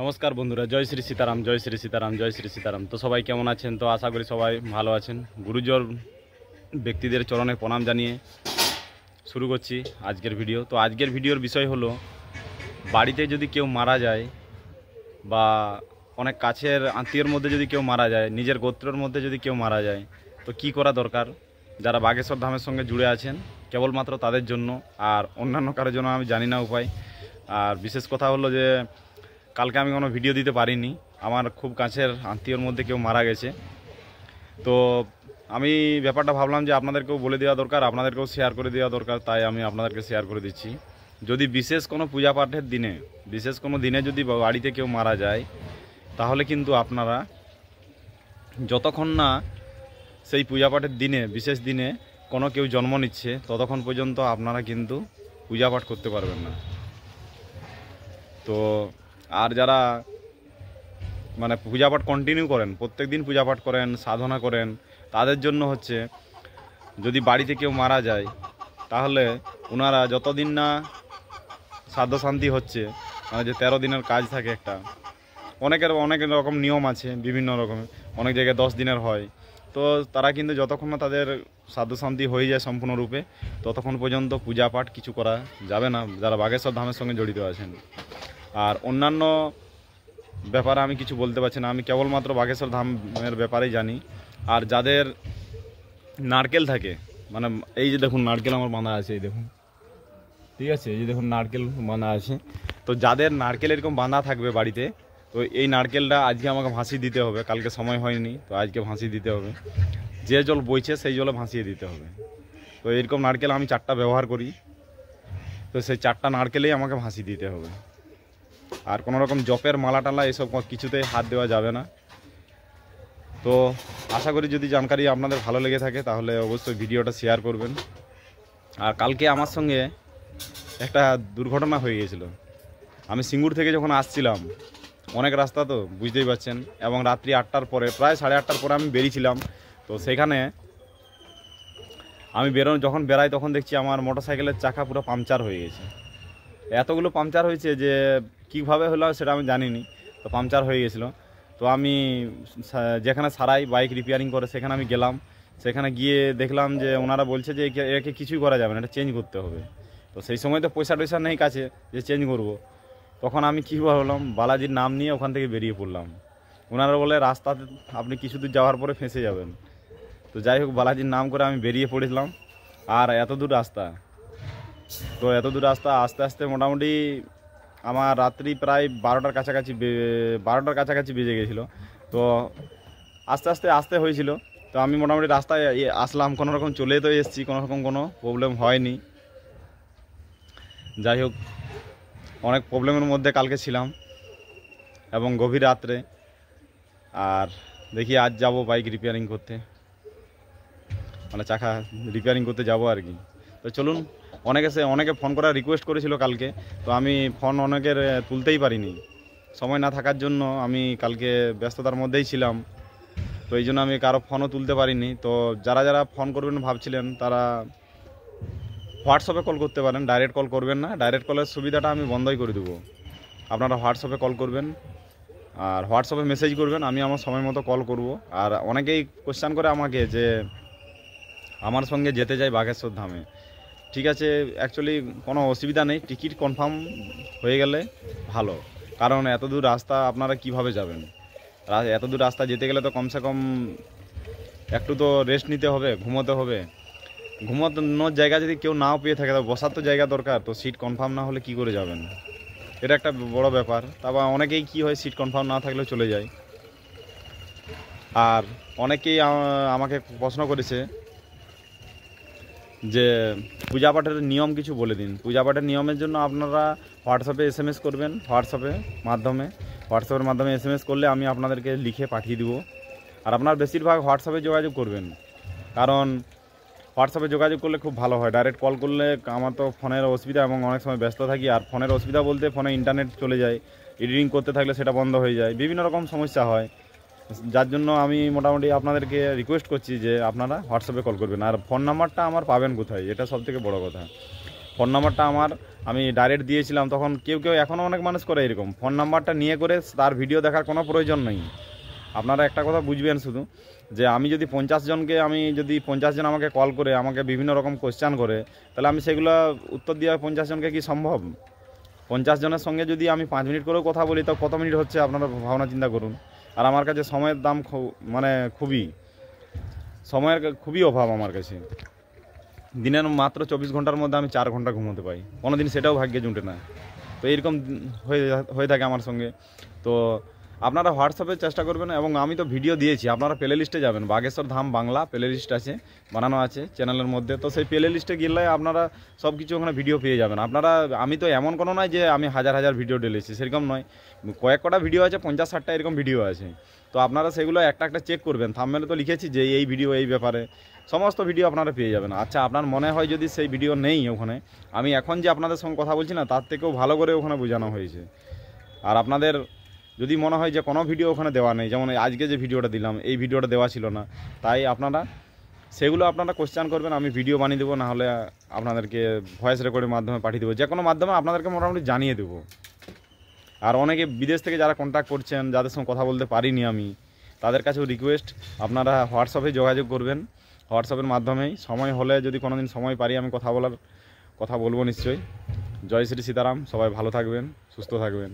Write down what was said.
নমস্কার বন্ধুরা, জয় শ্রী সীতারাম, জয় শ্রী সীতারাম, জয় শ্রী সীতারাম। তো সবাই কেমন আছেন? তো আশা করি সবাই ভালো আছেন। গুরুজন ব্যক্তিদের চরণে প্রণাম জানিয়ে শুরু করছি আজকের ভিডিও। তো আজকের ভিডিওর বিষয় হলো, বাড়িতে যদি কেউ মারা যায় বা অনেক কাছের আত্মীয়র মধ্যে যদি কেউ মারা যায়, নিজের গোত্রের মধ্যে যদি কেউ মারা যায়, তো কি করা দরকার। যারা বাগেশ্বর ধামের সঙ্গে জুড়ে আছেন কেবলমাত্র তাদের জন্য, আর অন্যান্য কারোর জন্য আমি জানি না উপায়। আর বিশেষ কথা হলো যে কালকে আমি কোনো ভিডিও দিতে পারিনি, আমার খুব কাছের আত্মীয়র মধ্যে কেউ মারা গেছে। তো আমি ব্যাপারটা ভাবলাম যে আপনাদেরকেও বলে দেওয়া দরকার, আপনাদেরকেও শেয়ার করে দেওয়া দরকার, তাই আমি আপনাদেরকে শেয়ার করে দিচ্ছি। যদি বিশেষ কোনো পূজা পাঠের দিনে, বিশেষ কোনো দিনে যদি বাড়িতে কেউ মারা যায়, তাহলে কিন্তু আপনারা যতক্ষণ না সেই পূজা পাঠের দিনে, বিশেষ দিনে কোনো কেউ জন্ম নিচ্ছে, ততক্ষণ পর্যন্ত আপনারা কিন্তু পূজা পাঠ করতে পারবেন না। তো আর যারা মানে পূজা পাঠ কন্টিনিউ করেন, প্রত্যেক দিন পূজা পাঠ করেন, সাধনা করেন, তাদের জন্য হচ্ছে, যদি বাড়িতে কেউ মারা যায় তাহলে ওনারা যতদিন না শ্রাদ্ধ শান্তি হচ্ছে, মানে যে 13 দিনের কাজ থাকে একটা, অনেক রকম নিয়ম আছে, বিভিন্ন রকমের, অনেক জায়গায় 10 দিনের হয়। তো তারা কিন্তু যতক্ষণ না তাদের শ্রাদ্ধ শান্তি হয়ে যায় সম্পূর্ণরূপে, ততক্ষণ পর্যন্ত পূজা পাঠ কিছু করা যাবে না, যারা বাগেশ্বর ধামের সঙ্গে জড়িত আছেন। আর অন্যান্য ব্যাপারে আমি কিছু বলতে পারছি না, আমি কেবলমাত্র বাগেশ্বর ধামের ব্যাপারেই জানি। আর যাদের নারকেল থাকে, মানে এই যে দেখুন নারকেল আমার বাঁধা আছে, এই দেখুন, ঠিক আছে, এই যে দেখুন নারকেল বাঁধা আছে। তো যাদের নারকেল এরকম বাঁধা থাকবে বাড়িতে, তো এই নারকেলটা আজকে আমাকে ভাসিয়ে দিতে হবে, কালকে সময় হয়নি, তো আজকে ভাসিয়ে দিতে হবে। যে জল বইছে সেই জলে ভাসিয়ে দিতে হবে। তো এরকম নারকেল আমি 4টা ব্যবহার করি, তো সেই 4টা নারকেলেই আমাকে ভাসিয়ে দিতে হবে। আর কোনো রকম জপের মালা টালা এসব কিছুতেই হাত দেওয়া যাবে না। তো আশা করি যদি জানকারি আপনাদের ভালো লেগে থাকে তাহলে অবশ্যই ভিডিওটা শেয়ার করবেন। আর কালকে আমার সঙ্গে একটা দুর্ঘটনা হয়ে গিয়েছিল। আমি সিঙ্গুর থেকে যখন আসছিলাম, অনেক রাস্তা তো বুঝতেই পারছেন, এবং রাত্রি 8টার পরে, প্রায় 8:30টার পরে আমি বেরিয়েছিলাম। তো সেখানে আমি যখন বেরাই তখন দেখছি আমার মোটরসাইকেলের চাকা পুরো পাংচার হয়ে গেছে। এতগুলো পাংচার হয়েছে যে কীভাবে হলো সেটা আমি জানিনি, তো পাংচার হয়ে গেছিলো। তো আমি যেখানে সারাই বাইক রিপেয়ারিং করে সেখানে আমি গেলাম। সেখানে গিয়ে দেখলাম যে ওনারা বলছে যে একে কিছুই করা যাবে না, এটা চেঞ্জ করতে হবে। তো সেই সময় তো পয়সা টয়সা নেই কাছে যে চেঞ্জ করব। তখন আমি কী ভাবলাম, বালাজির নাম নিয়ে ওখান থেকে বেরিয়ে পড়লাম। ওনারা বলে রাস্তাতে আপনি কিছু দূর যাওয়ার পরে ফেঁসে যাবেন। তো যাই হোক, বালাজির নাম করে আমি বেরিয়ে পড়েছিলাম। আর এত দূর রাস্তা, তো এত দূর রাস্তা আস্তে আস্তে মোটামুটি আমার রাত্রি প্রায় 12টার কাছাকাছি বেজে গেছিলো। তো আস্তে আস্তে আসতে হয়েছিল। তো আমি মোটামুটি রাস্তায় আসলাম, কোনো রকম চলে তো এসেছি, কোনো রকম কোনো প্রবলেম হয়নি। যাই হোক, অনেক প্রবলেমের মধ্যে কালকে ছিলাম এবং গভীর রাত্রে। আর দেখি আজ যাব বাইক রিপেয়ারিং করতে, মানে চাকা রিপেয়ারিং করতে যাব আর কি। তো চলুন, অনেকে ফোন করার রিকোয়েস্ট করেছিল কালকে, তো আমি ফোন অনেকের তুলতেই পারিনি, সময় না থাকার জন্য আমি কালকে ব্যস্ততার মধ্যেই ছিলাম। তো এই জন্য আমি কারো ফোনও তুলতে পারিনি। তো যারা যারা ফোন করবেন ভাবছিলেন, তারা হোয়াটসঅ্যাপে কল করতে পারেন, ডাইরেক্ট কল করবেন না। ডাইরেক্ট কলের সুবিধাটা আমি বন্ধই করে দেবো। আপনারা হোয়াটসঅ্যাপে কল করবেন আর হোয়াটসঅ্যাপে মেসেজ করবেন, আমি আমার সময় মতো কল করব। আর অনেকেই কোশ্চেন করে আমাকে যে আমার সঙ্গে যেতে চাই বাগেশ্বর ধামে। ঠিক আছে, অ্যাকচুয়ালি কোনো অসুবিধা নেই, টিকিট কনফার্ম হয়ে গেলে ভালো। কারণ এত দূর রাস্তা আপনারা কিভাবে যাবেন? এত দূর রাস্তা যেতে গেলে তো কমসে কম একটু তো রেস্ট নিতে হবে, ঘুমোতে হবে। ঘুমানোর জায়গা যদি কেউ নাও পেয়ে থাকে, তো বসার তো জায়গা দরকার। তো সিট কনফার্ম না হলে কি করে যাবেন? এটা একটা বড় ব্যাপার। তারপর অনেকেই কি হয়, সিট কনফার্ম না থাকলেও চলে যায়। আর অনেকেই আমাকে প্রশ্ন করেছে যে পূজা পাঠের নিয়ম কিছু বলে দিন। পূজা পাঠের নিয়মের জন্য আপনারা হোয়াটসঅ্যাপে SMS করবেন, হোয়াটসঅ্যাপের মাধ্যমে SMS করলে আমি আপনাদেরকে লিখে পাঠিয়ে দেবো। আর আপনার বেশিরভাগ হোয়াটসঅ্যাপে যোগাযোগ করবেন, কারণ হোয়াটসঅ্যাপে যোগাযোগ করলে খুব ভালো হয়। ডাইরেক্ট কল করলে আমার তো ফোনের অসুবিধা, এবং অনেক সময় ব্যস্ত থাকি। আর ফোনের অসুবিধা বলতে ফোনে ইন্টারনেট চলে যায়, এডিটিং করতে থাকলে সেটা বন্ধ হয়ে যায়, বিভিন্ন রকম সমস্যা হয়। যার জন্য আমি মোটামুটি আপনাদেরকে রিকোয়েস্ট করছি যে আপনারা হোয়াটসঅ্যাপে কল করবেন। আর ফোন নাম্বারটা আমার পাবেন কোথায়, এটা সবথেকে বড় কথা। ফোন নাম্বারটা আমি ডাইরেক্ট দিয়েছিলাম, তখন কেউ এখনও অনেক মানুষ করে এরকম, ফোন নাম্বারটা নিয়ে করে তার ভিডিও দেখার কোনো প্রয়োজন নেই। আপনারা একটা কথা বুঝবেন শুধু, যে আমি যদি 50 জনকে, যদি 50 জন আমাকে কল করে আমাকে বিভিন্ন রকম কোশ্চেন করে, তাহলে আমি সেগুলো উত্তর দেওয়া 50 জনকে কি সম্ভব? 50 জনের সঙ্গে যদি আমি 5 মিনিট করেও কথা বলি, তো কত মিনিট হচ্ছে আপনারা ভাবনা চিন্তা করুন। আর আমার কাছে সময়ের দাম মানে সময়ের খুবই অভাব আমার কাছে। দিনের মাত্র 24 ঘন্টার মধ্যে আমি 4 ঘন্টা ঘুমোতে পাই, কোনো দিন সেটাও ভাগ্যে জুটে না। তো এইরকম হয়ে থাকে আমার সঙ্গে। তো আপনারা হোয়াটসঅ্যাপে চেষ্টা করবেন, এবং আমি তো ভিডিও দিয়েছি, আপনারা প্লে লিস্টে যাবেন, বাগেশ্বর ধাম বাংলা প্লে লিস্ট আছে, বানানো আছে চ্যানেলের মধ্যে। তো সেই প্লে লিস্টে গেলে আপনারা সব কিছু ওখানে ভিডিও পেয়ে যাবেন। আমি তো এমন কোনো নয় যে আমি হাজার ভিডিও ঢেলেছি, সেরকম নয়। কয়েকটা ভিডিও আছে, 50-60টা এরকম ভিডিও আছে। তো আপনারা সেগুলো একটা চেক করবেন। থাম্বনেলে তো লিখেছি যে এই ভিডিও, এই ব্যাপারে সমস্ত ভিডিও আপনারা পেয়ে যাবেন। আচ্ছা, আপনার মনে হয় যদি সেই ভিডিও নেই ওখানে, আমি এখন যে আপনাদের সঙ্গে কথা বলছি না, তার থেকেও ভালো করে ওখানে বোঝানো হয়েছে। আর আপনাদের যদি মনে হয় যে কোনো ভিডিও ওখানে দেওয়া নেই, যেমন আজকে যে ভিডিওটা দিলাম, এই ভিডিওটা দেওয়া ছিল না, তাই সেগুলো আপনারা কোশ্চেন করবেন, আমি ভিডিও বানিয়ে দেবো, নাহলে আপনাদেরকে ভয়েস রেকর্ডের মাধ্যমে পাঠিয়ে দেবো, যে কোনো মাধ্যমে আপনাদেরকে মোটামুটি জানিয়ে দেবো। আর অনেকে বিদেশ থেকে যারা কন্ট্যাক্ট করছেন, যাদের সঙ্গে কথা বলতে পারিনি আমি, তাদের কাছেও রিকোয়েস্ট, আপনারা হোয়াটসঅ্যাপে যোগাযোগ করবেন। হোয়াটসঅ্যাপের মাধ্যমেই সময় হলে, যদি কোনো দিন সময় পারি, আমি কথা বলবো নিশ্চয়ই। জয় শ্রী সীতারাম। সবাই ভালো থাকবেন, সুস্থ থাকবেন।